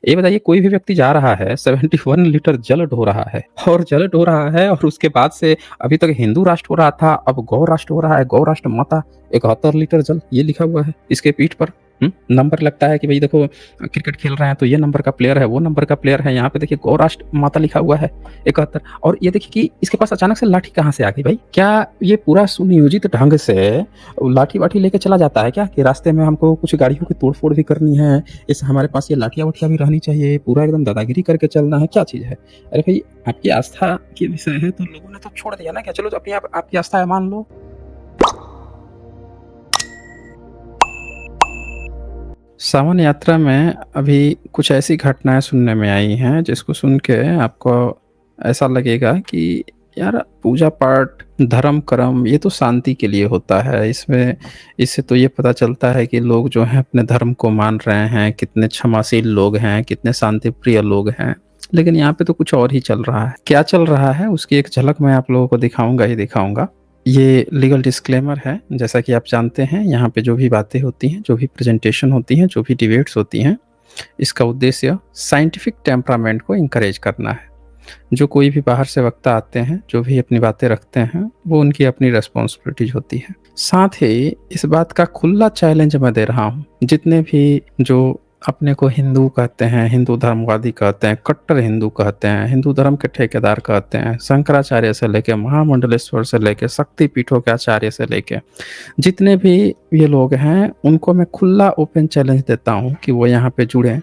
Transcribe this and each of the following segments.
ये बताइए कोई भी व्यक्ति जा रहा है 71 लीटर जल ढो रहा है और जल ढो रहा है और उसके बाद से अभी तक हिंदू राष्ट्र हो रहा था, अब गौ राष्ट्र हो रहा है, गौ राष्ट्र माता 71 लीटर जल ये लिखा हुआ है इसके पीठ पर। नंबर लगता है कि भाई देखो क्रिकेट खेल रहे हैं तो ये नंबर का प्लेयर है, वो नंबर का प्लेयर है, यहाँ पे देखिए गौ राष्ट्र माता लिखा हुआ है 71। और ये देखिए कि इसके पास अचानक से लाठी कहाँ से आ गई भाई? क्या ये पूरा सुनियोजित ढंग से लाठी-वाठी लेके चला जाता है क्या कि रास्ते में हमको कुछ गाड़ियों की तोड़-फोड़ भी करनी है, इस हमारे पास ये लाठियाँ-वाठियाँ भी रहनी चाहिए, पूरा एकदम दादागिरी करके चलना है, क्या चीज़ है? अरे भाई आपकी आस्था के विषय है तो लोगों ने तो छोड़ दिया ना कि चलो अपनी आप आपकी आस्था है मान लो। सावन यात्रा में अभी कुछ ऐसी घटनाएँ सुनने में आई हैं जिसको सुन के आपको ऐसा लगेगा कि यार पूजा-पाठ, धर्म-कर्म ये तो शांति के लिए होता है। इसमें इससे तो ये पता चलता है कि लोग जो हैं अपने धर्म को मान रहे हैं, कितने क्षमाशील लोग हैं, कितने शांतिप्रिय लोग हैं। लेकिन यहाँ पे तो कुछ और ही चल रहा है। क्या चल रहा है उसकी एक झलक मैं आप लोगों को दिखाऊँगा ही दिखाऊँगा। ये लीगल डिस्क्लेमर है, जैसा कि आप जानते हैं यहाँ पे जो भी बातें होती हैं, जो भी प्रेज़ेंटेशन होती हैं, जो भी डिबेट्स होती हैं, इसका उद्देश्य साइंटिफिक टेम्परामेंट को एनकरेज करना है। जो कोई भी बाहर से वक्ता आते हैं, जो भी अपनी बातें रखते हैं, वो उनकी अपनी रिस्पॉन्सिबिलिटीज़ होती है। साथ ही इस बात का खुला चैलेंज मैं दे रहा हूँ, जितने भी जो अपने को हिंदू कहते हैं, हिंदू धर्मवादी कहते हैं, कट्टर हिंदू कहते हैं, हिंदू धर्म के ठेकेदार कहते हैं, शंकराचार्य से लेके महामंडलेश्वर से लेके शक्ति पीठों के आचार्य से लेके जितने भी ये लोग हैं, उनको मैं खुला ओपन चैलेंज देता हूँ कि वो यहाँ पे जुड़ें।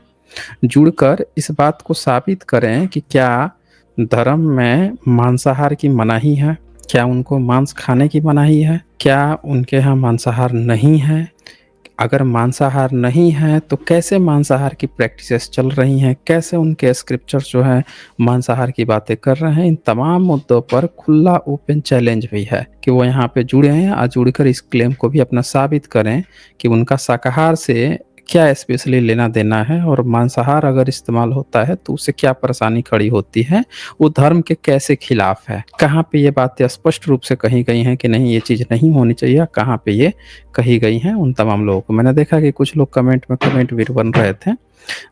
जुड़कर इस बात को साबित करें कि क्या धर्म में मांसाहार की मनाही है? क्या उनको मांस खाने की मनाही है? क्या उनके यहाँ मांसाहार नहीं है? अगर मांसाहार नहीं है तो कैसे मांसाहार की प्रैक्टिसेस चल रही हैं? कैसे उनके स्क्रिप्चर्स जो हैं मांसाहार की बातें कर रहे हैं? इन तमाम मुद्दों पर खुला ओपन चैलेंज भी है कि वो यहाँ पे जुड़े हैं और जुड़कर इस क्लेम को भी अपना साबित करें कि उनका शाकाहार से क्या स्पेशली लेना देना है और मांसाहार अगर इस्तेमाल होता है तो उससे क्या परेशानी खड़ी होती है, वो धर्म के कैसे खिलाफ है। कहाँ पे ये बातें स्पष्ट रूप से कही गई हैं कि नहीं ये चीज़ नहीं होनी चाहिए, कहाँ पे ये कही गई हैं उन तमाम लोगों को। मैंने देखा कि कुछ लोग कमेंट में कमेंट वीर बन रहे थे,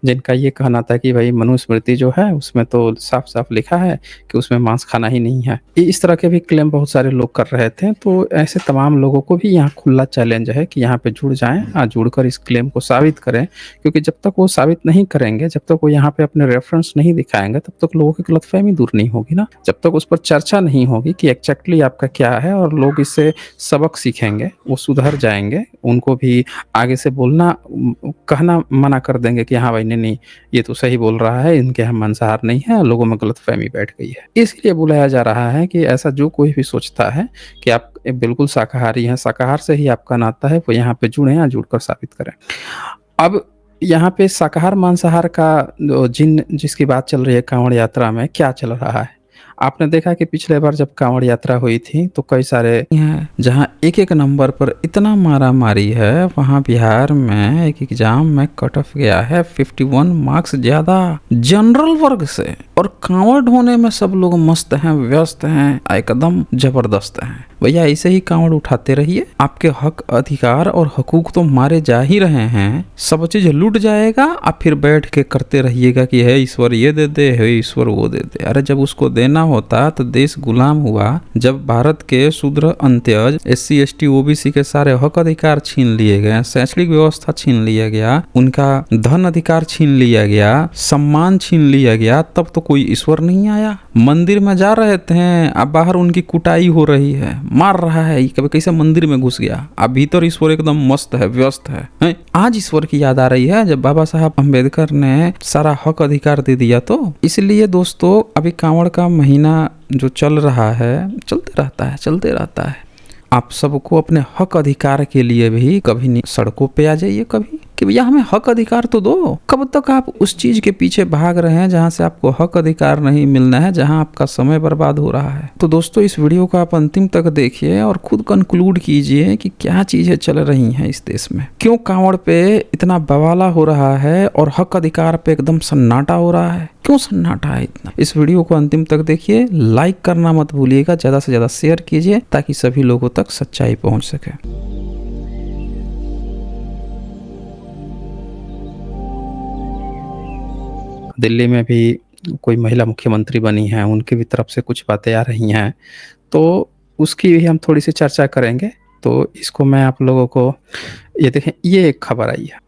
जिनका ये कहना था कि भाई मनुस्मृति जो है उसमें तो साफ-साफ लिखा है कि उसमें मांस खाना ही नहीं है। इस तरह के भी क्लेम बहुत सारे लोग कर रहे थे, तो ऐसे तमाम लोगों को भी यहाँ खुला चैलेंज है कि यहाँ पे जुड़ जाएँ जुड़कर इस क्लेम को साबित करें, क्योंकि जब तक वो साबित नहीं करेंगे, जब तक वो यहाँ पे अपने रेफ़रेंस नहीं दिखाएँगे, तब तक लोगों की गलतफ़हमी दूर नहीं होगी ना। जब तक उस पर चर्चा नहीं होगी कि एक्ज़ैक्टली आपका क्या है और लोग इससे सबक सीखेंगे, वो सुधर जाएँगे, उनको भी आगे से बोलना कहना मना कर देंगे कि हाँ भाई नहीं, ये तो सही बोल रहा है, इनके यहाँ मांसाहार नहीं है, लोगों में गलतफ़हमी बैठ गई है। इसलिए बुलाया जा रहा है कि ऐसा जो कोई भी सोचता है कि आप बिल्कुल शाकाहारी हैं, शाकाहार से ही आपका नाता है, वो यहाँ पे जुड़ें या जुड़कर साबित करें। अब यहाँ पे शाकाहार मांसाहार का जिसकी बात चल रही है काँवड़ यात्रा में क्या चल रहा है? आपने देखा कि पिछले बार जब काँवड़ यात्रा हुई थी तो कई सारे हैं जहाँ एक-एक नंबर पर इतना मारा-मारी है, वहाँ बिहार में एक एग्ज़ाम में कट ऑफ गया है 51 मार्क्स ज़्यादा जनरल वर्ग से, और काँवड़ ढोने में सब लोग मस्त हैं, व्यस्त हैं, एकदम ज़बरदस्त हैं। भैया ऐसे ही काँवड़ उठाते रहिए, आपके हक अधिकार और हकूक तो मारे जा ही रहे हैं, सब चीज़ लूट जाएगा, आप फिर बैठ के करते रहिएगा कि हे ईश्वर ये दे दे, हे ईश्वर वो दे दे। अरे जब उसको देना होता तो देश गुलाम हुआ, जब भारत के शूद्र अंत्यज SC ST OBC के सारे हक अधिकार छीन लिए गए, शैक्षणिक व्यवस्था छीन लिया गया, उनका धन अधिकार छीन लिया गया, सम्मान छीन लिया गया, तब तो कोई ईश्वर नहीं आया। मंदिर में जा रहे थे, अब बाहर उनकी कुटाई हो रही है, मार रहा है, कभी कैसे मंदिर में घुस गया, अब भीतर ईश्वर एकदम मस्त है, व्यस्त है। आज ईश्वर की याद आ रही है जब बाबा साहब अम्बेडकर ने सारा हक अधिकार दे दिया। तो इसलिए दोस्तों अभी कांवड़ का महीना जो चल रहा है, चलते रहता है। आप सबको अपने हक अधिकार के लिए भी कभी सड़कों पे आ जाइए, कभी कि भैया हमें हक अधिकार तो दो। कब तक आप उस चीज के पीछे भाग रहे हैं जहां से आपको हक अधिकार नहीं मिलना है, जहां आपका समय बर्बाद हो रहा है। तो दोस्तों इस वीडियो को आप अंतिम तक देखिए और खुद कंक्लूड कीजिए कि क्या चीजें चल रही हैं इस देश में, क्यों कांवड़ पे इतना बवाला हो रहा है और हक अधिकार पे एकदम सन्नाटा हो रहा है, क्यों सन्नाटा है इतना। इस वीडियो को अंतिम तक देखिए, लाइक करना मत भूलिएगा, ज्यादा से ज्यादा शेयर कीजिए ताकि सभी लोगों तक सच्चाई पहुंच सके। दिल्ली में भी कोई महिला मुख्यमंत्री बनी हैं, उनकी भी तरफ से कुछ बातें आ रही हैं, तो उसकी भी हम थोड़ी-सी चर्चा करेंगे। तो इसको मैं आप लोगों को ये देखें, ये एक खबर आई है।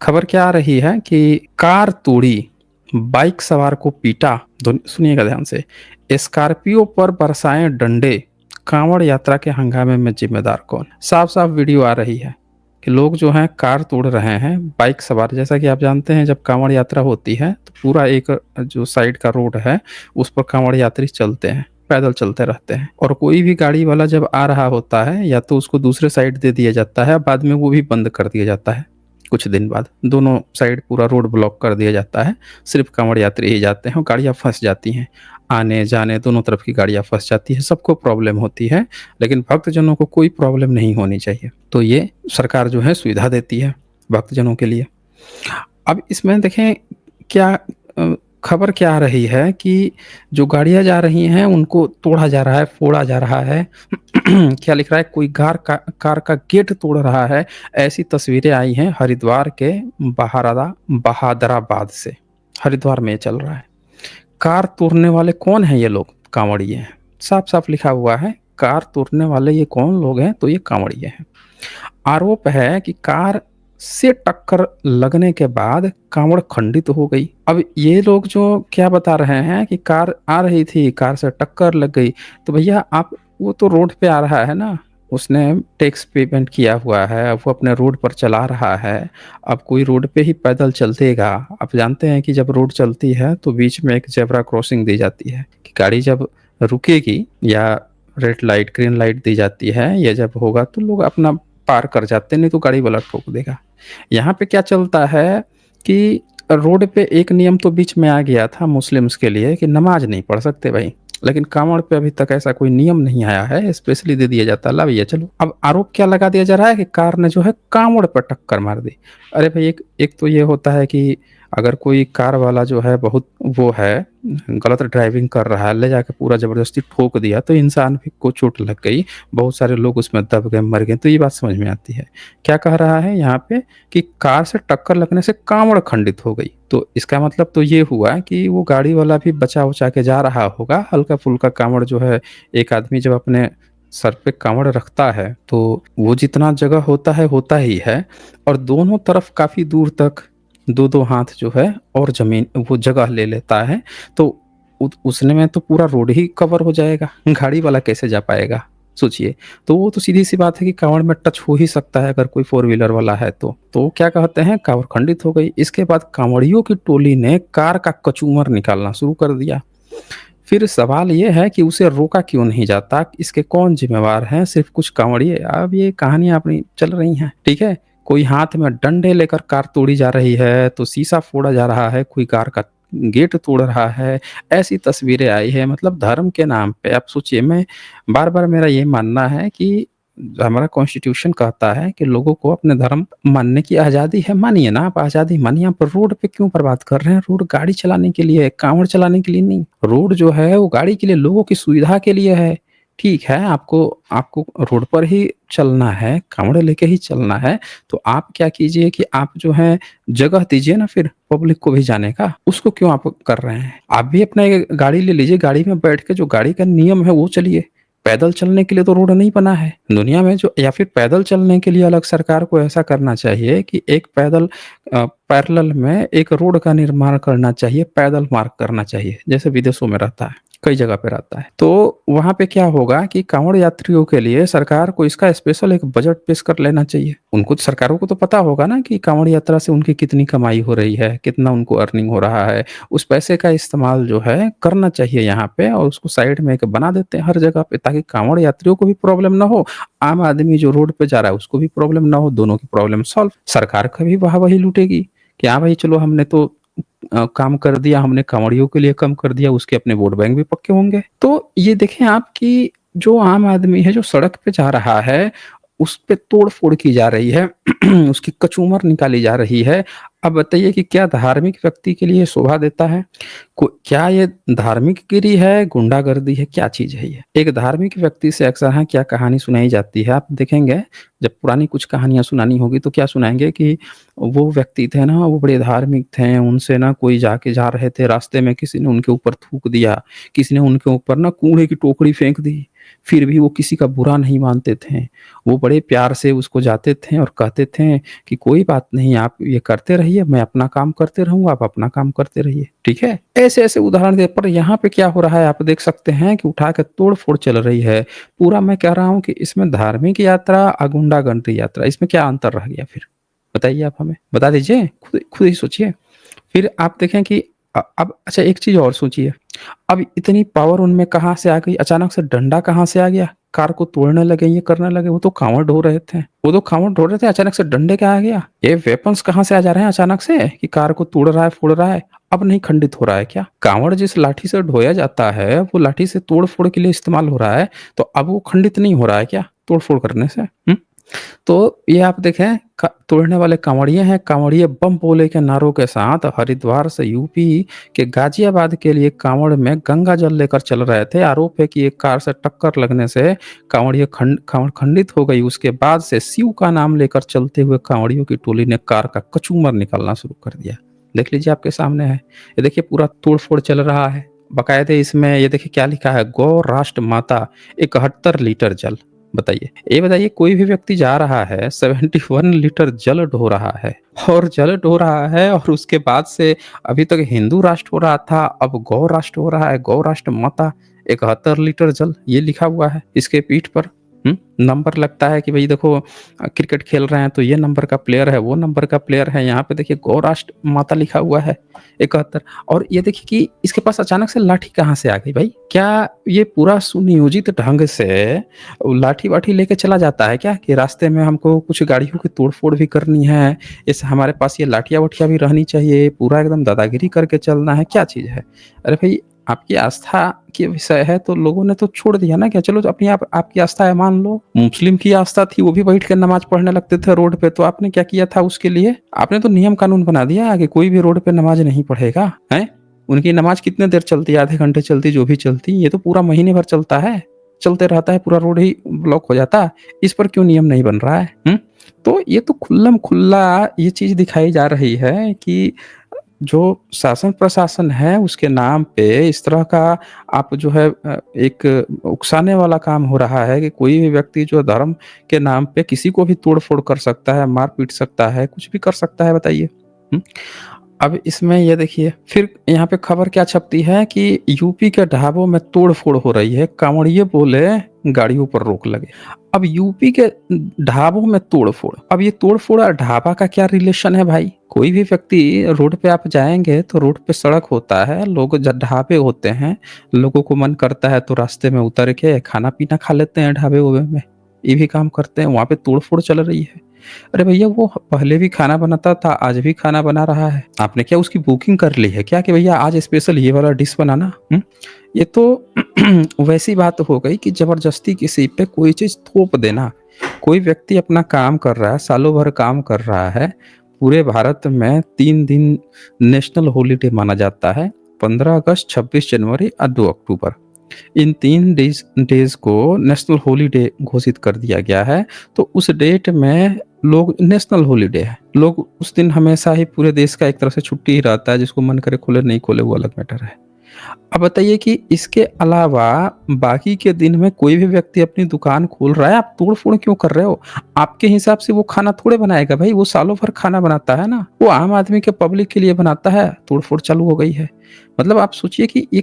खबर क्या आ रही है कि कार तोड़ी, बाइक सवार को पीटा। सुनिएगा ध्यान से। स्कॉर्पियो पर बरसाएं डंडे, कांवड़ यात्रा के हंगामे में जिम्मेदार कौन? साफ साफ वीडियो आ रही है कि लोग जो हैं कार तोड़ रहे हैं, बाइक सवार। जैसा कि आप जानते हैं, जब कांवड़ यात्रा होती है तो पूरा एक जो साइड का रोड है उस पर कांवड़ यात्री चलते हैं, पैदल चलते रहते हैं। और कोई भी गाड़ी वाला जब आ रहा होता है, या तो उसको दूसरे साइड दे दिया जाता है, बाद में वो भी बंद कर दिया जाता है। कुछ दिन बाद दोनों साइड पूरा रोड ब्लॉक कर दिया जाता है, सिर्फ कांवड़ यात्री ही जाते हैं और गाड़ियां फंस जाती हैं। आने जाने दोनों तरफ की गाड़ियां फंस जाती है, सबको प्रॉब्लम होती है, लेकिन भक्तजनों को कोई प्रॉब्लम नहीं होनी चाहिए। तो ये सरकार जो है सुविधा देती है भक्तजनों के लिए। अब इसमें देखें क्या खबर क्या आ रही है कि जो गाड़ियाँ जा रही हैं उनको तोड़ा जा रहा है, फोड़ा जा रहा है। क्या लिख रहा है, कोई कार का गेट तोड़ रहा है। ऐसी तस्वीरें आई हैं हरिद्वार के बहादराबाद से। हरिद्वार में ये चल रहा है। कार तोड़ने वाले कौन हैं? ये लोग कांवड़िए हैं। साफ-साफ लिखा हुआ है, कार तोड़ने वाले ये कौन लोग हैं? तो ये कांवड़िए हैं। आरोप है कि कार से टक्कर लगने के बाद कांवड़ खंडित हो गई। अब ये लोग जो क्या बता रहे हैं कि कार आ रही थी, कार से टक्कर लग गई, तो भैया आप, वो तो रोड पे आ रहा है ना, उसने टैक्स पेमेंट किया हुआ है, वो अपने रोड पर चला रहा है। अब कोई रोड पे ही पैदल चलतेगा। आप जानते हैं कि जब रोड चलती है तो बीच में एक ज़ेब्रा क्रॉसिंग दी जाती है कि गाड़ी जब रुकेगी या रेड लाइट, ग्रीन लाइट दी जाती है, ये जब होगा तो लोग अपना पार कर जाते हैं, नहीं तो गाड़ी वाला ठोक देगा। यहाँ पे क्या चलता है कि रोड पे एक नियम तो बीच में आ गया था मुस्लिम्स के लिए कि नमाज नहीं पढ़ सकते भाई, लेकिन कांवड़ पे अभी तक ऐसा कोई नियम नहीं आया है, स्पेशली दे दिया जाता है, ला भैया चलो। अब आरोप क्या लगा दिया जा रहा है कि कार ने जो है कांवड़ पे टक्कर मार दी। अरे भाई, एक एक तो ये होता है कि अगर कोई कार वाला जो है बहुत वो है, गलत ड्राइविंग कर रहा है, ले जाके पूरा ज़बरदस्ती ठोक दिया तो इंसान भी को चोट लग गई, बहुत सारे लोग उसमें दब गए, मर गए, तो ये बात समझ में आती है। क्या कह रहा है यहाँ पे कि कार से टक्कर लगने से कांवड़ खंडित हो गई। तो इसका मतलब तो ये हुआ कि वो गाड़ी वाला भी बचा-उचा के जा रहा होगा, हल्का-फुल्का कांवड़ जो है, एक आदमी जब अपने सर पे कांवड़ रखता है तो वो जितना जगह होता ही है, और दोनों तरफ काफ़ी दूर तक 2-2 हाथ जो है और ज़मीन वो जगह ले लेता है, तो उसने में तो पूरा रोड ही कवर हो जाएगा, गाड़ी वाला कैसे जा पाएगा? सोचिए। तो वो तो सीधी-सी बात है कि काँवड़ में टच हो ही सकता है अगर कोई फ़ोर व्हीलर वाला है तो। तो क्या कहते हैं, काँवड़ खंडित हो गई। इसके बाद काँवड़ियों की टोली ने कार का कचूमर निकालना शुरू कर दिया। फिर सवाल ये है कि उसे रोका क्यों नहीं जाता? इसके कौन ज़िम्मेवार हैं? सिर्फ़ कुछ काँवड़िए? अब ये कहानियाँ अपनी चल रही हैं, ठीक है? कोई हाथ में डंडे लेकर कार तोड़ी जा रही है, तो शीशा फोड़ा जा रहा है, कोई कार का गेट तोड़ रहा है। ऐसी तस्वीरें आई हैं, मतलब धर्म के नाम पे। आप सोचिए, मैं बार-बार मेरा ये मानना है कि हमारा कॉन्स्टिट्यूशन कहता है कि लोगों को अपने धर्म मानने की आज़ादी है, मानिए ना, आप आज़ादी मानिए। आप रोड पे क्यों बर्बाद कर रहे हैं? रोड गाड़ी चलाने के लिए है, काँवड़ चलाने के लिए नहीं। रोड जो है वो गाड़ी के लिए, लोगों की सुविधा के लिए है। ठीक है, आपको आपको रोड पर ही चलना है, काँवड़ लेके ही चलना है, तो आप क्या कीजिए कि आप जो है जगह दीजिए ना फिर पब्लिक को भी जाने का। उसको क्यों आप कर रहे हैं? आप भी अपना एक गाड़ी ले लीजिए, गाड़ी में बैठ के जो गाड़ी का नियम है वो चलिए। पैदल चलने के लिए तो रोड नहीं बना है दुनिया में जो, या फिर पैदल चलने के लिए अलग सरकार को ऐसा करना चाहिए कि एक पैदल पैरेलल में एक रोड का निर्माण करना चाहिए, पैदल मार्ग करना चाहिए, जैसे विदेशों में रहता है, कई जगह पे रहता है। तो वहाँ पे क्या होगा कि काँवड़ यात्रियों के लिए सरकार को इसका स्पेशल एक बजट पेश कर लेना चाहिए। उनको, सरकारों को तो पता होगा ना कि काँवड़ यात्रा से उनकी कितनी कमाई हो रही है, कितना उनको अर्निंग हो रहा है। उस पैसे का इस्तेमाल जो है करना चाहिए यहाँ पे, और उसको साइड में एक बना देते हैं हर जगह पे, ताकि काँवड़ यात्रियों को भी प्रॉब्लम ना हो, आम आदमी जो रोड पे जा रहा है उसको भी प्रॉब्लम ना हो, दोनों की प्रॉब्लम सॉल्व। सरकार का भी वाह-वाही लूटेगी कि हाँ भाई चलो, हमने तो काम कर दिया, हमने काँवड़ियों के लिए कम कर दिया, उसके अपने वोट बैंक भी पक्के होंगे। तो ये देखें आप कि जो आम आदमी है, जो सड़क पे जा रहा है, उस पे तोड़-फोड़ की जा रही है, उसकी कचूमर निकाली जा रही है। अब बताइए कि क्या धार्मिक व्यक्ति के लिए शोभा देता है? को क्या ये धार्मिकगिरी है, गुंडागर्दी है, क्या चीज़ है ये? एक धार्मिक व्यक्ति से अक्सर हाँ, क्या कहानी सुनाई जाती है, आप देखेंगे जब पुरानी कुछ कहानियाँ सुनानी होगी तो क्या सुनाएँगे कि वो व्यक्ति थे ना, वो बड़े धार्मिक थे, उनसे ना कोई जाके जा रहे थे, रास्ते में किसी ने उनके ऊपर थूक दिया, किसी ने उनके ऊपर ना कूड़े की टोकरी फेंक दी, फिर भी वो किसी का बुरा नहीं मानते थे। वो बड़े प्यार से उसको जाते थे और कहते थे कि कोई बात नहीं, आप ये करते रहिए, मैं अपना काम करते रहूँगा, आप अपना काम करते रहिए, ठीक है? ऐसे-ऐसे उदाहरण दे पर यहाँ पे क्या हो रहा है आप देख सकते हैं कि उठा के तोड़-फोड़ चल रही है। पूरा मैं कह रहा हूँ कि इसमें धार्मिक यात्रा गुंडागर्दी यात्रा इसमें क्या अंतर रह गया फिर? बताइए आप हमें, बता दीजिए, खुद खुद ही सोचिए। फिर आप देखें कि अब अच्छा एक चीज़ और सोचिए, अब इतनी पावर उनमें कहाँ से आ गई? अचानक से डंडा कहाँ से आ गया? कार को तोड़ने लगे, ये करने लगे, वो तो काँवड़ ढो रहे थे। वो तो काँवड़ ढो रहे थे, अचानक से डंडे क्या आ गया? ये वेपन्स कहाँ से आ जा रहे हैं अचानक से कि कार को तोड़ रहा है, फोड़ रहा है? अब नहीं खंडित हो रहा है क्या? काँवड़ जिस लाठी से ढोया जाता है, वो लाठी से तोड़-फोड़ के लिए इस्तेमाल हो रहा है, तो अब वो खंडित नहीं हो रहा है क्या तोड़-फोड़ करने से? हुँ? तो ये आप देखें तोड़ने वाले कांवड़िए हैं, कांवड़िए बम भोले के नारों के साथ हरिद्वार से यूपी के गाजियाबाद के लिए कांवड़ में गंगा जल लेकर चल रहे थे। आरोप है कि एक कार से टक्कर लगने से कांवड़ खंडित हो गई। उसके बाद से शिव का नाम लेकर चलते हुए कांवड़ियों की टोली ने कार का कचूमर निकालना शुरू कर दिया। देख लीजिए आपके सामने है। ये देखिए पूरा तोड़-फोड़ चल रहा है। बाकायदे इसमें ये देखिए क्या लिखा है, गौ राष्ट्र माता 71 लीटर जल। बताइए, ये बताइए कोई भी व्यक्ति जा रहा है 71 लीटर जल ढो रहा है और जल ढो रहा है और उसके बाद से अभी तक हिंदू राष्ट्र हो रहा था, अब गौ राष्ट्र हो रहा है, गौ राष्ट्र माता 71 लीटर जल, ये लिखा हुआ है इसके पीठ पर। नंबर लगता है कि भई देखो क्रिकेट खेल रहे हैं तो ये नंबर का प्लेयर है, वो नंबर का प्लेयर है, यहाँ पे देखिए गौ राष्ट्र माता लिखा हुआ है 71। और ये देखिए कि इसके पास अचानक से लाठी कहाँ से आ गई भाई? क्या ये पूरा सुनियोजित ढंग से लाठी-वाठी लेके चला जाता है क्या? कि रास्ते में हमको कुछ गाड़ियों की तोड़-फोड़ भी करनी है, इस हमारे पास ये लाठियाँ-वाठियाँ भी रहनी चाहिए, पूरा एकदम दादागिरी करके चलना है, क्या चीज़ है? अरे भई आपकी आस्था के विषय है तो लोगों ने तो छोड़ दिया ना क्या चलो अपनी आप आपकी आस्था है मान लो। मुस्लिम की आस्था थी वो भी बैठ के नमाज़ पढ़ने लगते थे रोड पे, तो आपने क्या किया था उसके लिए? आपने तो नियम कानून बना दिया कि कोई भी रोड पे नमाज़ नहीं पढ़ेगा, हैं? उनकी नमाज़ कितने देर चलती है, आधे घंटे चलती जो भी चलती, ये तो पूरा महीने भर चलता है। चलते रहता है, पूरा रोड ही ब्लॉक हो जाता है। इस पर क्यों नियम नहीं बन रहा है? तो ये तो खुल्लम-खुल्ला ये चीज़ दिखाई जा रही है कि जो शासन-प्रशासन है उसके नाम पे इस तरह का आप जो है एक उकसाने वाला काम हो रहा है कि कोई भी व्यक्ति जो धर्म के नाम पे किसी को भी तोड़-फोड़ कर सकता है, मार-पीट सकता है, कुछ भी कर सकता है बताइए। हुँ? अब इसमें ये देखिए फिर यहाँ पे खबर क्या छपती है कि यूपी के ढाबों में तोड़-फोड़ हो रही है, कांवड़िए बोले गाड़ियों पर रोक लगे। अब यूपी के ढाबों में तोड़-फोड़, अब ये तोड़-फोड़ और ढाबा का क्या रिलेशन है भाई? कोई भी व्यक्ति रोड पे आप जाएँगे तो रोड पे सड़क होता है, लोग ज ढाबे होते हैं, लोगों को मन करता है तो रास्ते में उतर के खाना-पीना खा लेते हैं ढाबे-वुबे में, ये भी काम करते हैं, वहाँ पे तोड़-फोड़ चल रही है। अरे भैया वो पहले भी खाना बनाता था, आज भी खाना बना रहा है। आपने क्या उसकी बुकिंग कर ली है क्या कि भैया आज स्पेशल ये वाला डिश बनाना? ये तो वैसी बात हो गई कि ज़बरदस्ती किसी पे कोई चीज़ थोप देना। कोई व्यक्ति अपना काम कर रहा है, सालों भर काम कर रहा है, पूरे भारत में 3 दिन नेशनल हॉलिडे माना जाता है, 15 अगस्त, 26 जनवरी और 2 अक्टूबर। इन 3 डेज़ को नेशनल हॉलिडे घोषित कर दिया गया है, तो उस डेट में लोग नेशनल हॉलिडे है। लोग उस दिन हमेशा ही पूरे देश का एक तरह से छुट्टी ही रहता है, जिसको मन करे खोले, नहीं खोले वो अलग मैटर है। अब बताइए कि इसके अलावा बाकी के दिन में कोई भी व्यक्ति अपनी दुकान खोल रहा है, आप तोड़-फोड़ क्यों कर रहे हो? आपके हिसाब से वो खाना थोड़े बनाएगा भाई, वो सालों भर खाना बनाता है ना, वो आम आदमी के पब्लिक के लिए बनाता है, तोड़-फोड़ चालू हो गई है। मतलब आप सोचिए कि ये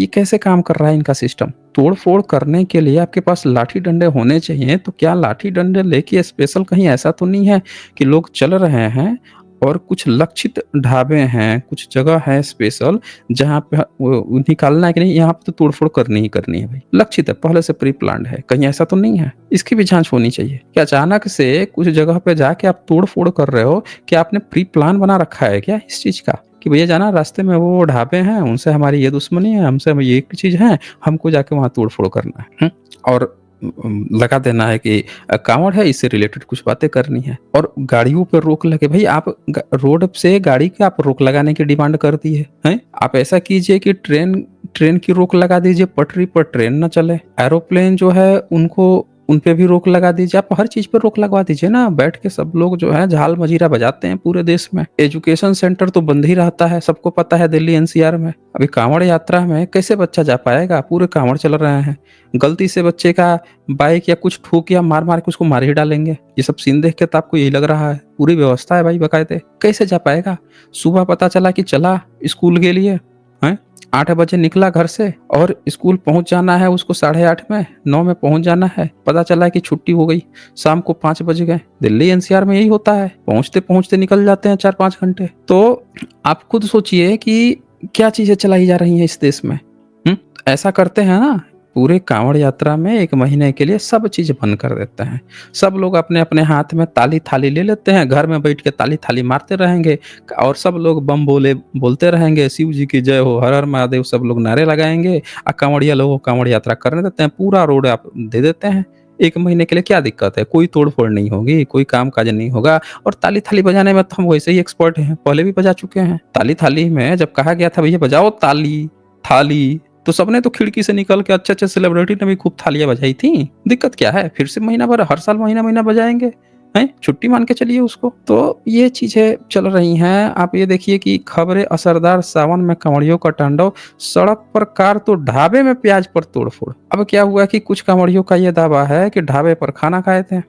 कैसे काम कर रहा है इनका सिस्टम? तोड़-फोड़ करने के लिए आपके पास लाठी-डंडे होने चाहिए, तो क्या लाठी-डंडे लेके स्पेशल कहीं ऐसा तो नहीं है कि लोग चल रहे हैं और कुछ लक्षित ढाबे हैं, कुछ जगह है स्पेशल जहाँ पे वो निकालना है कि नहीं यहाँ पे तो तोड़-फोड़ करनी ही करनी है भाई। लक्षित है, पहले से प्री प्लान्ड है, कहीं ऐसा तो नहीं है? इसकी भी जाँच होनी चाहिए। क्या अचानक से कुछ जगह पे जाके आप तोड़-फोड़ कर रहे हो, क्या आपने प्री प्लान बना रखा है क्या इस चीज़ का? कि भैया जाना रास्ते में वो ढाबे हैं, उनसे हमारी ये दुश्मनी है, हमसे ये चीज़ है, हमको जाके वहाँ तोड़-फोड़ करना है। और लगा देना है कि काँवड़ है, इससे रिलेटेड कुछ बातें करनी है और गाड़ियों पे रोक लगे। भई आप ग रोड से गाड़ी की आप रोक लगाने की डिमांड कर दी है, हैं? आप ऐसा कीजिए कि ट्रेन ट्रेन की रोक लगा दीजिए, पटरी पर ट्रेन ना चले। एरोप्लेन जो है उनको उन पे भी रोक लगा दीजिए, आप हर चीज़ पे रोक लगवा दीजिए ना, बैठ के सब लोग जो है झाल मजीरा बजाते हैं पूरे देश में। एजुकेशन सेंटर तो बंद ही रहता है, सबको पता है दिल्ली एनसीआर में। अभी काँवड़ यात्रा में कैसे बच्चा जा पाएगा? पूरे काँवड़ चल रहे हैं। गलती से बच्चे का बाइक या कुछ ठोक या मार-मार के उसको मार ही डालेंगे। ये सब सीन देख के तो आपको यही लग रहा है। पूरी व्यवस्था है भाई बाकायदे। कैसे जा पाएगा? सुबह पता चला कि चला स्कूल के लिए, हैं? 8 बजे निकला घर से और स्कूल पहुँच जाना है उसको 8:30 में, 9 में पहुँच जाना है। पता चला कि छुट्टी हो गई, शाम को 5 बज गए। दिल्ली एनसीआर में यही होता है। पहुँचते-पहुँचते निकल जाते हैं 4-5 घंटे। तो आप खुद सोचिए कि क्या चीज़ें चलाई जा रही हैं इस देश में। हुँ? ऐसा करते हैं ना, पूरे काँवड़ यात्रा में 1 महीने के लिए सब चीज़ बंद कर देते हैं। सब लोग अपने-अपने हाथ में ताली-थाली ले लेते हैं, घर में बैठ के ताली-थाली मारते रहेंगे और सब लोग बम बोले बोलते रहेंगे, शिव जी की जय हो, हर हर महादेव सब लोग नारे लगाएँगे काँवड़िया लोगों को काँवड़ यात्रा करने देते हैं। पूरा रोड आप दे देते हैं। 1 महीने के लिए क्या दिक्कत है? कोई तोड़-फोड़ नहीं होगी, कोई काम-काज नहीं होगा और ताली-थाली बजाने में तो हम वैसे ही एक्सपर्ट हैं, पहले भी बजा चुके हैं। ताली-थाली में जब कहा गया था भैया बजाओ ताली, थाली तो सबने तो खिड़की से निकल के अच्छे-अच्छे सेलिब्रिटी ने भी खूब थालियाँ बजाई थी। दिक्कत क्या है? फिर से महीना भर हर साल महीना-महीना बजाएँगे, हैं? छुट्टी मान के चलिए उसको। तो ये चीज़ें चल रही हैं। आप ये देखिए कि खबरें असरदार सावन में कांवड़ियों का तांडव, सड़क पर कार तो ढाबे में प्याज पर तोड़-फोड़। अब क्या हुआ कि कुछ कांवड़ियों का ये दावा है कि ढाबे पर खाना खाए थे,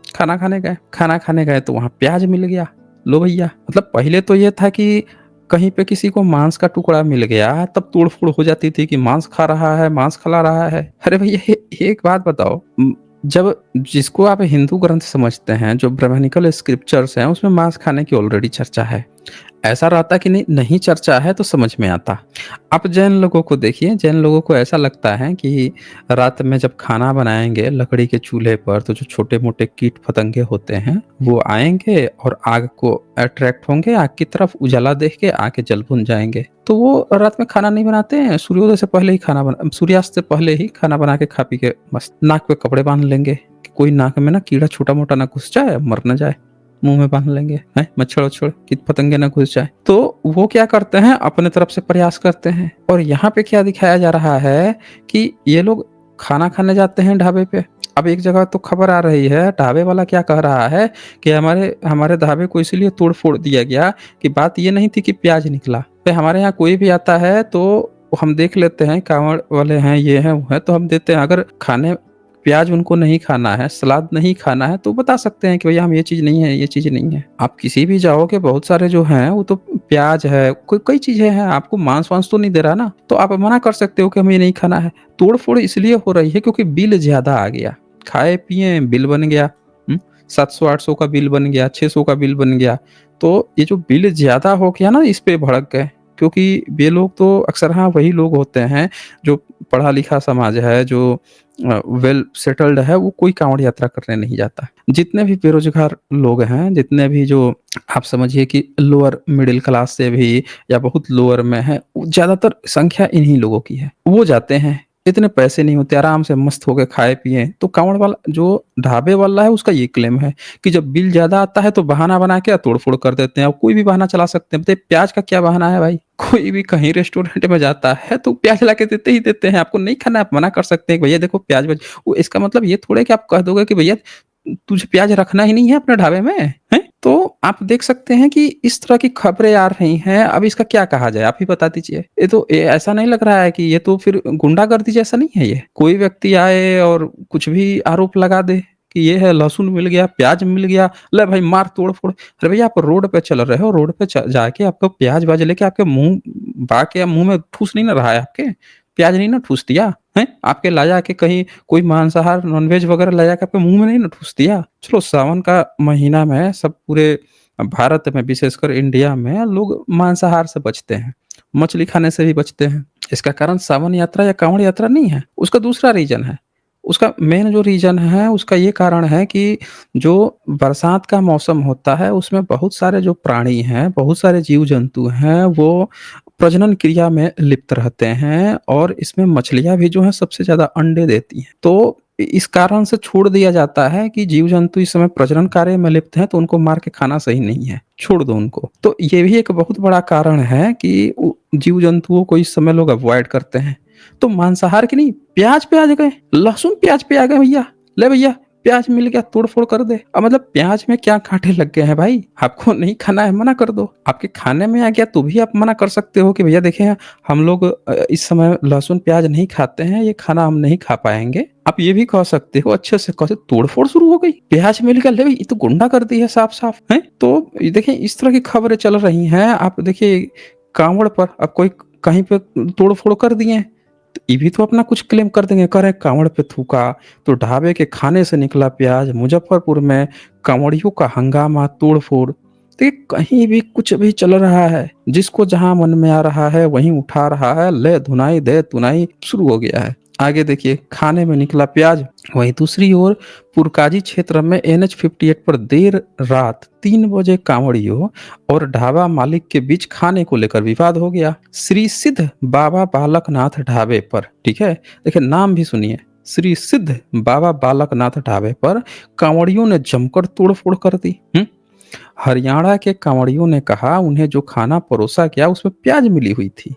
खाना खाने गए तो वहाँ प्याज मिल गया। लो भैया, मतलब पहले तो ये था कि कहीं पे किसी को मांस का टुकड़ा मिल गया तब तोड़-फोड़ हो जाती थी कि मांस खा रहा है, मांस खिला रहा है। अरे भैया एक बात बताओ जब जिसको आप हिंदू ग्रंथ समझते हैं, जो ब्राह्मणिकल स्क्रिप्चर्स हैं, उसमें मांस खाने की ऑलरेडी चर्चा है। ऐसा रहता कि नहीं चर्चा है तो समझ में आता। आप जैन लोगों को देखिए, जैन लोगों को ऐसा लगता है कि रात में जब खाना बनाएँगे लकड़ी के चूल्हे पर तो जो छोटे-मोटे कीट-पतंगे होते हैं, वो आएँगे और आग को अट्रैक्ट होंगे, आग की तरफ उजाला देख के आके जल भुन जाएँगे। तो वो रात में खाना नहीं बनाते हैं, सूर्योदय से पहले ही सूर्यास्त से पहले ही खाना बना के खा पी के मस्त नाक पे कपड़े बाँध लेंगे कि कोई नाक में ना कीड़ा छोटा-मोटा ना घुस जाए, मर ना जाए। मुँह में बाँध लेंगे, हैं? मच्छर-वच्छर, कीट-पतंगे ना घुस जाए। तो वो क्या करते हैं, अपने तरफ से प्रयास करते हैं और यहाँ पे क्या दिखाया जा रहा है कि ये लोग खाना खाने जाते हैं ढाबे पे। अब एक जगह तो खबर आ रही है, ढाबे वाला क्या कह रहा है कि हमारे हमारे ढाबे को इसीलिए तोड़-फोड़ दिया गया कि बात ये नहीं थी कि प्याज निकला। भई हमारे यहाँ कोई भी आता है तो हम देख लेते हैं, काँवड़ वाले हैं, ये हैं, वो हैं, तो हम देते हैं। अगर खाने प्याज उनको नहीं खाना है, सलाद नहीं खाना है, तो बता सकते हैं कि भैया हम ये चीज़ नहीं है, ये चीज़ नहीं है। आप किसी भी जाओगे बहुत सारे जो हैं वो तो प्याज है, कई चीज़ें हैं, आपको मांस-वांस तो नहीं दे रहा ना, तो आप मना कर सकते हो कि हमें ये नहीं खाना है। तोड़-फोड़ इसलिए हो रही है क्योंकि बिल ज़्यादा आ गया। खाए-पिए बिल बन गया, 700-800 का बिल बन गया, 600 का बिल बन गया। तो ये जो बिल ज़्यादा हो गया ना इस पे भड़क गए, क्योंकि ये लोग तो अक्सर हाँ, वही लोग होते हैं जो पढ़ा-लिखा समाज है, जो वेल सेटल्ड है, वो कोई काँवड़ यात्रा करने नहीं जाता। जितने भी बेरोज़गार लोग हैं, जितने भी जो आप समझिए कि लोअर मिडल क्लास से भी या बहुत लोअर में हैं, ज़्यादातर संख्या इन्हीं लोगों की है। वो जाते हैं, इतने पैसे नहीं होते, आराम से मस्त होके खाए-पिएँ। तो काँवड़ वाला जो ढाबे वाला है, उसका ये क्लेम है कि जब बिल ज़्यादा आता है, तो बहाना बना के तोड़-फोड़ कर देते हैं और कोई भी बहाना चला सकते हैं। बताइए प्याज का क्या बहाना है भाई? कोई भी कहीं रेस्टोरेंट में जाता है तो प्याज लाके देते ही देते हैं, आपको नहीं खाना है आप मना कर सकते हैं कि भैया देखो प्याज वज वो इसका मतलब ये थोड़ा है कि आप कह दोगे कि भैया तुझे प्याज रखना ही नहीं है अपने ढाबे में, हैं? तो आप देख सकते हैं कि इस तरह की खबरें आ रही हैं, अब इसका क्या कहा जाए? आप ही बता दीजिए। ये ऐसा नहीं लग रहा है कि ये तो फिर गुंडागर्दी जैसा नहीं है ये? कोई व्यक्ति आए और कुछ भी आरोप लगा दे कि ये है लहसुन मिल गया, प्याज मिल गया, ले भाई मार तोड़-फोड़। अरे भैया आप रोड पे चल रहे हो, रोड पे जाके आपको प्याज-व्याज लेके आपके मुँह बा के मुँह में ठूस नहीं ना रहा है आपके? प्याज नहीं ना ठूस दिया, हैं? आपके ला जा के कहीं कोई मांसाहार नॉन-वेज वगैरह ले जाके आपके मुँह में नहीं ना ठूस दिया? चलो सावन का महीना में सब पूरे भारत में विशेषकर इंडिया में लोग मांसाहार से बचते हैं, मछली खाने से भी बचते हैं। इसका कारण सावन यात्रा या काँवड़ यात्रा नहीं है, उसका दूसरा रीज़न है। उसका मेन जो रीज़न है, उसका ये कारण है कि जो बरसात का मौसम होता है, उसमें बहुत सारे जो प्राणी हैं, बहुत सारे जीव-जंतु हैं, वो प्रजनन क्रिया में लिप्त रहते हैं और इसमें मछलियाँ भी जो हैं सबसे ज़्यादा अंडे देती हैं। तो इस कारण से छोड़ दिया जाता है कि जीव-जंतु इस समय प्रजनन कार्य में लिप्त हैं, तो उनको मार के खाना सही नहीं है, छोड़ दो उनको। तो ये भी एक बहुत बड़ा कारण है कि जीव-जंतुओं को इस समय लोग अवॉइड करते हैं। तो मांसाहार की नहीं, प्याज पे आ गए, लहसुन प्याज पे आ गए भैया, ले भैया प्याज मिल गया तोड़-फोड़ कर दे। अब मतलब प्याज में क्या काँटे लग गए हैं भाई? आपको नहीं खाना है मना कर दो। आपके खाने में आ गया तो भी आप मना कर सकते हो कि भैया देखिए हम लोग इस समय लहसुन प्याज नहीं खाते हैं, ये खाना हम नहीं खा पाएँगे। आप ये भी कह सकते हो अच्छे से कैसे तोड़-फोड़ शुरू हो गई। प्याज मिल गया ले भई ये तो गुंडागर्दी है साफ-साफ, हैं? तो ये देखिए इस तरह की खबरें चल रही हैं। आप देखिए काँवड़ पर अब कोई कहीं पे तोड़-फोड़ कर दिए हैं, तो ये भी तो अपना कुछ क्लेम कर देंगे, कह रहे हैं काँवड़ पे थूका, तो ढाबे के खाने से निकला प्याज, मुज़फ्फरपुर में काँवड़ियों का हंगामा, तोड़-फोड़। देखिए कहीं भी कुछ भी चल रहा है, जिसको जहाँ मन में आ रहा है वहीं उठा रहा है, ले धुनाई दे तुनाई शुरू हो गया है। आगे देखिए खाने में निकला प्याज, वहीं दूसरी ओर पुरकाजी क्षेत्र में एनएच 58 पर देर रात 3 बजे कांवड़ियों और ढाबा मालिक के बीच खाने को लेकर विवाद हो गया। श्री सिद्ध बाबा बालकनाथ ढाबे पर, ठीक है? देखिए नाम भी सुनिए, श्री सिद्ध बाबा बालकनाथ ढाबे पर कांवड़ियों ने जमकर तोड़-फोड़ कर दी। हरियाणा के कांवड़ियों ने कहा उन्हें जो खाना परोसा गया उसमें प्याज मिली हुई थी।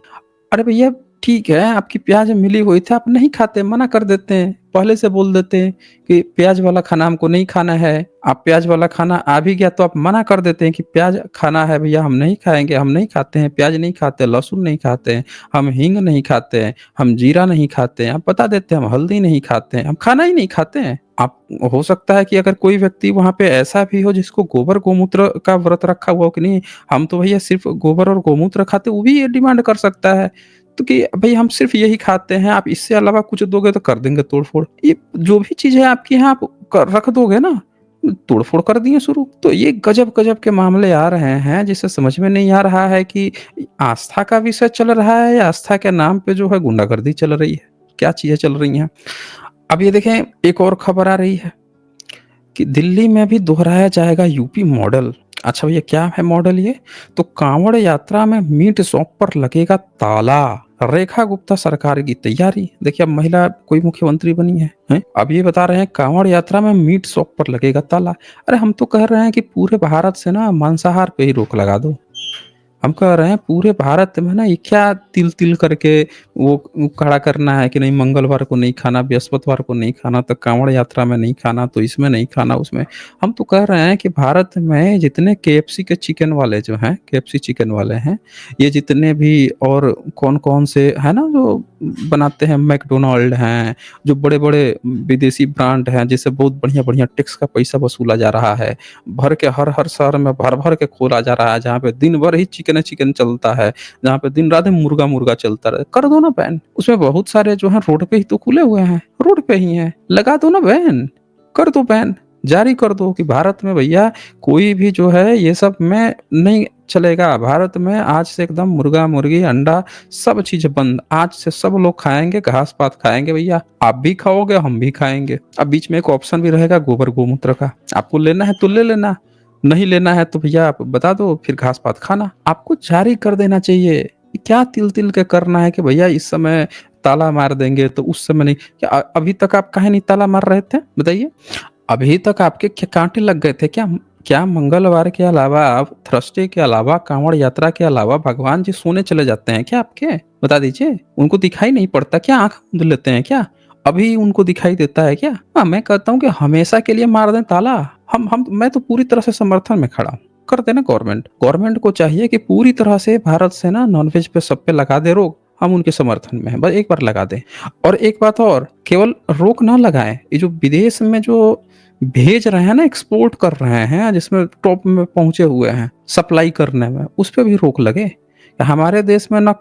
अरे भैया ठीक है, आपकी प्याज मिली हुई थी, आप नहीं खाते, मना कर देते हैं। पहले से बोल देते हैं कि प्याज वाला खाना हमको नहीं खाना है। आप प्याज वाला खाना आ भी गया तो आप मना कर देते हैं कि प्याज खाना है भैया हम नहीं खाएँगे, हम नहीं खाते हैं, प्याज नहीं खाते, लहसुन नहीं खाते हैं, हम हींग नहीं खाते हैं, हम जीरा नहीं खाते हैं। आप बता देते हैं हम हल्दी नहीं खाते हैं, हम खाना ही नहीं खाते हैं। आप हो सकता है कि अगर कोई व्यक्ति वहाँ पे ऐसा भी हो जिसको गोबर गोमूत्र का व्रत रखा हुआ हो कि नहीं, हम तो भैया सिर्फ़ गोबर और गोमूत्र खाते हैं, वो भी ये डिमांड कर सकता है। तो कि भई हम सिर्फ़ यही खाते हैं, आप इससे अलावा कुछ दोगे तो कर देंगे तोड़-फोड़। ये जो भी चीज़ है आपके यहाँ आप क रख दोगे ना, तोड़-फोड़ कर दिए शुरू। तो ये गज़ब-गज़ब के मामले आ रहे हैं जिससे समझ में नहीं आ रहा है कि आस्था का विषय चल रहा है या आस्था के नाम पे जो है गुंडागर्दी चल रही है। क्या चीज़ें चल रही हैं। अब ये देखें एक और खबर आ रही है कि दिल्ली में भी दोहराया जाएगा यूपी मॉडल। अच्छा भैया क्या है मॉडल ये? तो कांवड़ यात्रा में मीट शॉप पर लगेगा ताला। रेखा गुप्ता सरकार की तैयारी। देखिए अब महिला कोई मुख्यमंत्री बनी है, हैं? अब ये बता रहे हैं कांवड़ यात्रा में मीट शॉप पर लगेगा ताला। अरे हम तो कह रहे हैं कि पूरे भारत से ना मांसाहार पे ही रोक लगा दो। हम कह रहे हैं पूरे भारत में ना ये क्या तिल-तिल करके वो खड़ा करना है कि नहीं मंगलवार को नहीं खाना, बृहस्पतिवार को नहीं खाना, तो काँवड़ यात्रा में नहीं खाना, तो इसमें नहीं खाना, उसमें। हम तो कह रहे हैं कि भारत में जितने केएफसी के चिकन वाले जो हैं, केएफसी चिकन वाले हैं, ये जितने भी और कौन-कौन से है ना जो बनाते हैं मैकडॉनल्ड हैं, जो बड़े-बड़े विदेशी ब्रांड हैं, जिससे बहुत बढ़िया-बढ़िया टैक्स का पैसा वसूला जा रहा है। भर के हर-हर शहर में भर-भर के खोला जा रहा है, जहाँ पे दिन भर ही चिकन ही चिकन चलता है, जहाँ पे दिन-रात मुर्गा-मुर्गा चलता रहे। कर दो ना बैन, उसमें बहुत सारे जो हैं रोड पे ही तो खुले हुए हैं, रोड पे ही हैं, लगा दो ना बैन, कर दो बैन, जारी कर दो कि भारत में भैया कोई भी जो है ये सब में नहीं चलेगा। भारत में आज से एकदम मुर्गा-मुर्गी, अंडा सब चीज़ बंद। आज से सब लोग खाएँगे, घास-पात खाएँगे भैया। आप भी खाओगे, हम भी खाएँगे। अब बीच में एक ऑप्शन भी रहेगा गोबर गोमूत्र का। आपको लेना है तो ले लेना, नहीं लेना है तो भैया आप बता दो फिर घास-पात खाना। आपको जारी कर देना चाहिए। ये क्या तिल-तिल के करना है कि भैया इस समय ताला मार देंगे तो उस समय नहीं। क्या अभी तक आप काहे नहीं ताला मार रहे थे? बताइए। अभी तक आपके काँटे लग गए थे क्या? क्या मंगलवार के अलावा आप थर्सडे के अलावा काँवड़ यात्रा के अलावा भगवान जी सोने चले जाते हैं क्या आपके? बता दीजिए। उनको दिखाई नहीं पड़ता क्या? आँख मूंद लेते हैं क्या? अभी उनको दिखाई देता है क्या? हाँ, मैं कहता हूँ कि हमेशा के लिए मार दें ताला। हम मैं तो पूरी तरह से समर्थन में खड़ा हूँ। कर दे ना गवर्नमेंट। गवर्नमेंट को चाहिए कि पूरी तरह से भारत से ना नॉन-वेज पे सब पे लगा दे रोक। हम उनके समर्थन में हैं। बस एक बार लगा दें। और एक बात और, केवल रोक ना लगाएँ, ये जो विदेश में जो भेज रहे हैं ना, एक्सपोर्ट कर रहे हैं, जिसमें टॉप में पहुँचे हुए हैं, सप्लाई करने में, उस पे भी रोक लगे। हमारे देश में ना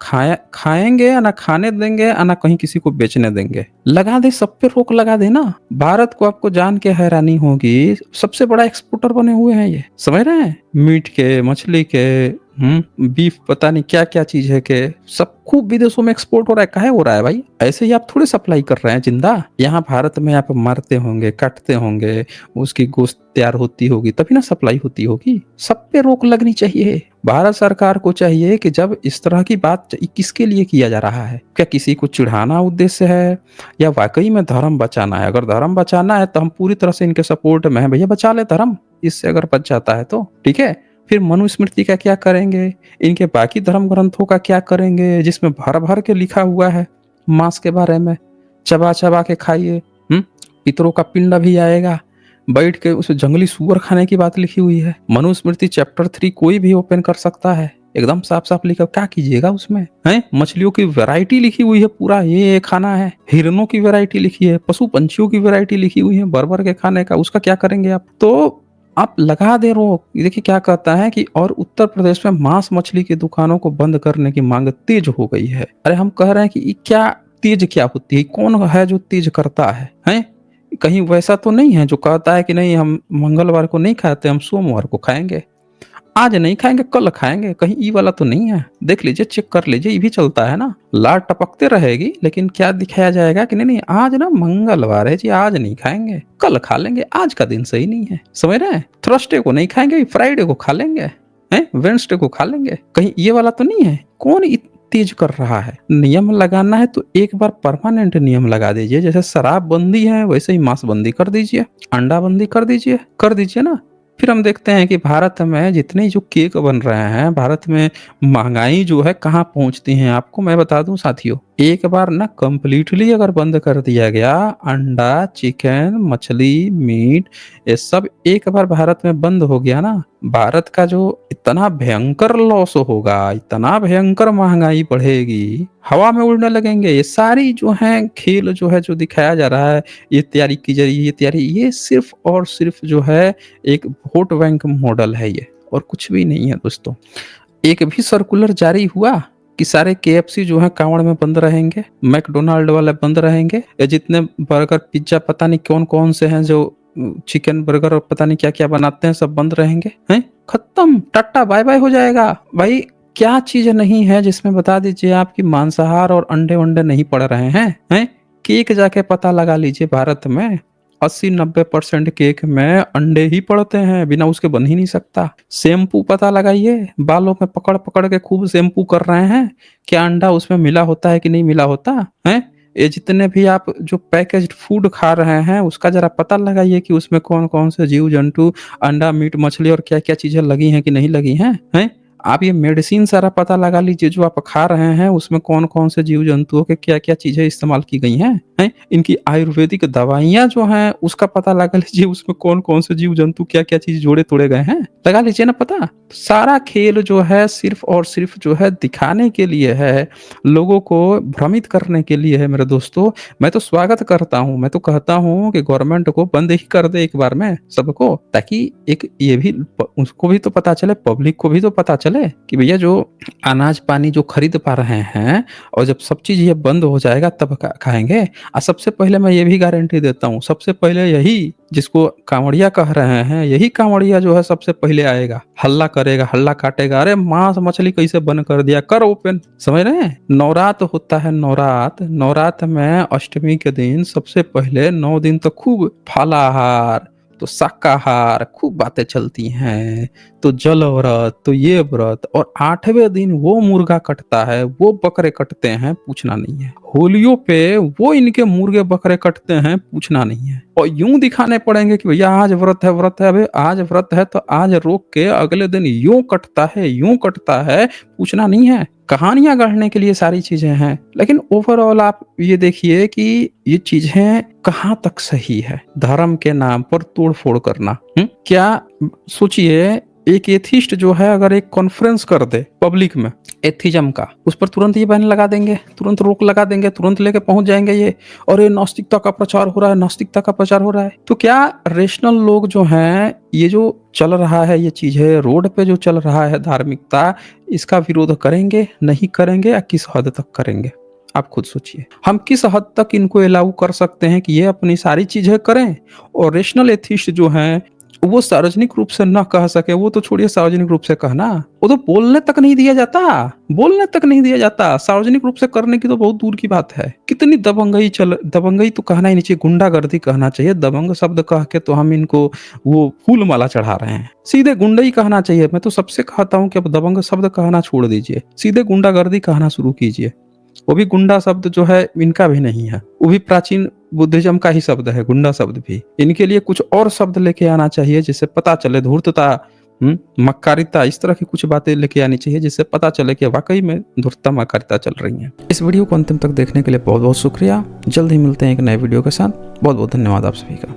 खाएँगे, ना खाने देंगे, ना कहीं किसी को बेचने देंगे। लगा दें, सब पे रोक लगा दें ना। भारत को आपको जान के हैरानी होगी, सबसे बड़ा एक्सपोर्टर बने हुए हैं ये, समझ रहे हैं? मीट के, मछली के, बीफ पता नहीं क्या-क्या चीज़ है के सब खूब विदेशों में एक्सपोर्ट हो रहा है, काहे हो रहा है भाई? ऐसे ही आप थोड़ी सप्लाई कर रहे हैं ज़िंदा। यहाँ भारत में आप मारते होंगे, काटते होंगे, उसकी गोश्त तैयार होती होगी, तभी ना सप्लाई होती होगी। सब पे रोक लगनी चाहिए। भारत सरकार को चाहिए कि जब इस तरह की बात किसके लिए किया जा रहा है? क्या किसी को चिढ़ाना उद्देश्य है या वाक़ई में धर्म बचाना है? अगर धर्म बचाना है तो हम पूरी तरह से इनके सपोर्ट में हैं, भैया बचा ले धर्म, इससे अगर बच जाता है तो, ठीक है? फिर मनुस्मृति का क्या करेंगे? इनके बाकी धर्म ग्रंथों का क्या करेंगे जिसमें भर-भर के लिखा हुआ है मांस के बारे में, चबा-चबा के खाइए, पितरों का पिंड भी आएगा, बैठ के उस जंगली सूअर खाने की बात लिखी हुई है। मनुस्मृति चैप्टर 3 कोई भी ओपन कर सकता है, एकदम साफ-साफ लिखा, क्या कीजिएगा उसमें? हैं? मछलियों की वैरायटी लिखी हुई है पूरा, ये खाना है, हिरणों की वैरायटी लिखी है, पशु-पंछियों की वैरायटी लिखी हुई है भर-भर के खाने का, उसका क्या करेंगे आप? तो आप लगा दें रोक। ये देखिए क्या कहता है कि और उत्तर प्रदेश में मांस मछली की दुकानों को बंद करने की मांग तेज हो गई है। अरे हम कह रहे हैं कि ये क्या तेज क्या होती है? कौन है जो तेज करता है? हैं? कहीं वैसा तो नहीं है जो कहता है कि नहीं हम मंगलवार को नहीं खाते, हम सोमवार को खाएँगे। आज नहीं खाएँगे, कल खाएँगे, कहीं ये वाला तो नहीं है। देख लीजिए, चेक कर लीजिए, ये भी चलता है ना। लार टपकते रहेगी, लेकिन क्या दिखाया जाएगा कि नहीं आज ना मंगलवार है जी, आज नहीं खाएँगे, कल खा लेंगे, आज का दिन सही नहीं है। समझ रहे हैं? थर्सडे को नहीं खाएँगे, फ्राइडे को खा लेंगे, हैं? वेडनेसडे को खा लेंगे। कहीं ये वाला तो नहीं है? कौन तेज कर रहा है? नियम लगाना है तो एक बार परमानेंट नियम लगा दीजिए। जैसे शराब बंदी है, वैसे ही मांस बंदी कर दीजिए, अंडा बंदी कर दीजिए ना। फिर हम देखते हैं कि भारत में जितने जो केक बन रहे हैं, भारत में महँगाई जो है कहाँ पहुँचती है आपको मैं बता दूँ साथियों। एक बार ना कंप्लीटली अगर बंद कर दिया गया, अंडा, चिकन, मछली, मीट ये सब एक बार भारत में बंद हो गया ना, भारत का जो इतना भयंकर लॉस होगा, इतना भयंकर महँगाई बढ़ेगी, हवा में उड़ने लगेंगे। ये सारी जो हैं खेल जो है जो दिखाया जा रहा है, ये तैयारी की जा रही है, ये तैयारी ये सिर्फ़ और सिर्फ़ जो है एक वोट बैंक मॉडल है ये और कुछ भी नहीं है दोस्तों। एक भी सर्कुलर जारी हुआ कि सारे केएफसी जो हैं कांवड़ में बंद रहेंगे, मैकडॉनल्ड वाले बंद रहेंगे या जितने बर्गर, पिज़्ज़ा पता नहीं कौन-कौन से हैं जो चिकन बर्गर और पता नहीं क्या-क्या बनाते हैं सब बंद रहेंगे, हैं? खत्म, टाटा बाय-बाय हो जाएगा। भाई क्या चीज़ नहीं है जिसमें बता दीजिए आप कि मांसाहार और अंडे-वंडे नहीं पड़ रहे हैं, हैं? केक जाके पता लगा लीजिए भारत में 80-90% केक में अंडे ही पड़ते हैं, बिना उसके बन ही नहीं सकता। शैम्पू पता लगाइए, बालों में पकड़-पकड़ के खूब शैम्पू कर रहे हैं, क्या अंडा उसमें मिला होता है कि नहीं मिला होता? हैं? ये जितने भी आप जो पैकेज्ड फूड खा रहे हैं, उसका ज़रा पता लगाइए कि उसमें कौन-कौन से जीव-जंतु, अंडा, मीट, मछली और क्या-क्या चीज़ें लगी हैं कि नहीं लगी हैं, हैं? आप ये मेडिसिन सारा पता लगा लीजिए जो आप खा रहे हैं, उसमें कौन-कौन से जीव-जंतुओं के क्या-क्या चीज़ें इस्तेमाल की गई हैं, हैं? इनकी आयुर्वेदिक दवाइयाँ जो हैं, उसका पता लगा लीजिए उसमें कौन-कौन से जीव-जंतु क्या-क्या चीज़ जोड़े-तोड़े गए हैं, लगा लीजिए ना पता। सारा खेल जो है सिर्फ़ और सिर्फ़ जो है दिखाने के लिए है, लोगों को भ्रमित करने के लिए है मेरे दोस्तों। मैं तो स्वागत करता हूँ, मैं तो कहता हूँ कि गवर्नमेंट को बंद ही कर दे एक बार में सबको, ताकि एक ये भी उसको भी तो पता चले, पब्लिक को भी तो पता चले कि भैया जो अनाज-पानी जो खरीद पा रहे हैं और जब सब चीज़ ये बंद हो जाएगा तब खाएँगे। सबसे पहले मैं ये भी गारंटी देता हूँ, सबसे पहले यही जिसको कांवड़िया कह रहे हैं, यही कांवड़िया जो है सबसे पहले आएगा, हल्ला करेगा, हल्ला काटेगा, "अरे मांस-मछली कैसे बंद कर दिया? कर ओपन।" समझ रहे हैं? नवरात होता है नवरात, नवरात में अष्टमी के दिन सबसे पहले 9 दिन तो खूब फलाहार, तो शाकाहार, खूब बातें चलती हैं, तो जल व्रत, तो ये व्रत और 8वें दिन वो मुर्गा कटता है, वो बकरे कटते हैं, पूछना नहीं है। होलियों पे वो इनके मुर्गे बकरे कटते हैं, पूछना नहीं है। और यूँ दिखाने पड़ेंगे कि भैया आज व्रत है, अबे आज व्रत है तो आज रोक के अगले दिन यूँ कटता है, पूछना नहीं है। कहानियाँ गढ़ने के लिए सारी चीज़ें हैं, लेकिन ओवरऑल आप ये देखिए कि ये चीज़ें कहाँ तक सही है, धर्म के नाम पर तोड़-फोड़ करना। क्या सोचिए एक एथिस्ट जो है अगर एक कॉन्फ्रेंस कर दे पब्लिक में एथिज़्म का, उस पर तुरंत ये बैन लगा देंगे, तुरंत रोक लगा देंगे, तुरंत लेके पहुँच जाएँगे ये और ये नास्तिकता का प्रचार हो रहा है, नास्तिकता का प्रचार हो रहा है। तो क्या रेशनल लोग जो हैं, ये जो चल रहा है ये चीज़ें, रोड पे जो चल रहा है धार्मिकता, इसका विरोध करेंगे, नहीं करेंगे या किस हद तक करेंगे? आप खुद सोचिए। हम किस हद तक इनको अलाउ कर सकते हैं कि ये अपनी सारी चीज़ें करें और रेशनल एथिस्ट जो हैं वो सार्वजनिक रूप से ना कह सके, वो तो छोड़िए सार्वजनिक रूप से कहना, वो तो बोलने तक नहीं दिया जाता, बोलने तक नहीं दिया जाता। सार्वजनिक रूप से करने की तो बहुत दूर की बात है। कितनी दबंगई तो कहना ही नहीं चाहिए, गुंडागर्दी कहना चाहिए। दबंग शब्द कह के तो हम इनको वो फूल माला चढ़ा रहे हैं। सीधे गुंडई कहना चाहिए। मैं तो सबसे कहता हूँ कि अब दबंग शब्द कहना छोड़ दीजिए, सीधे गुंडागर्दी कहना शुरू कीजिए। वो भी गुंडा शब्द जो है इनका भी नहीं है, वो भी प्राचीन बुद्धिज्म का ही शब्द है, गुंडा शब्द भी। इनके लिए कुछ और शब्द लेके आना चाहिए जिससे पता चले, धूर्तता, मक्कारिता, इस तरह की कुछ बातें लेके आनी चाहिए जिससे पता चले कि वाकई में धूर्तता मक्कारिता चल रही है। इस वीडियो को अंतिम तक देखने के लिए बहुत बहुत शुक्रिया। जल्द ही मिलते हैं एक नए वीडियो के साथ। बहुत बहुत धन्यवाद आप सभी का।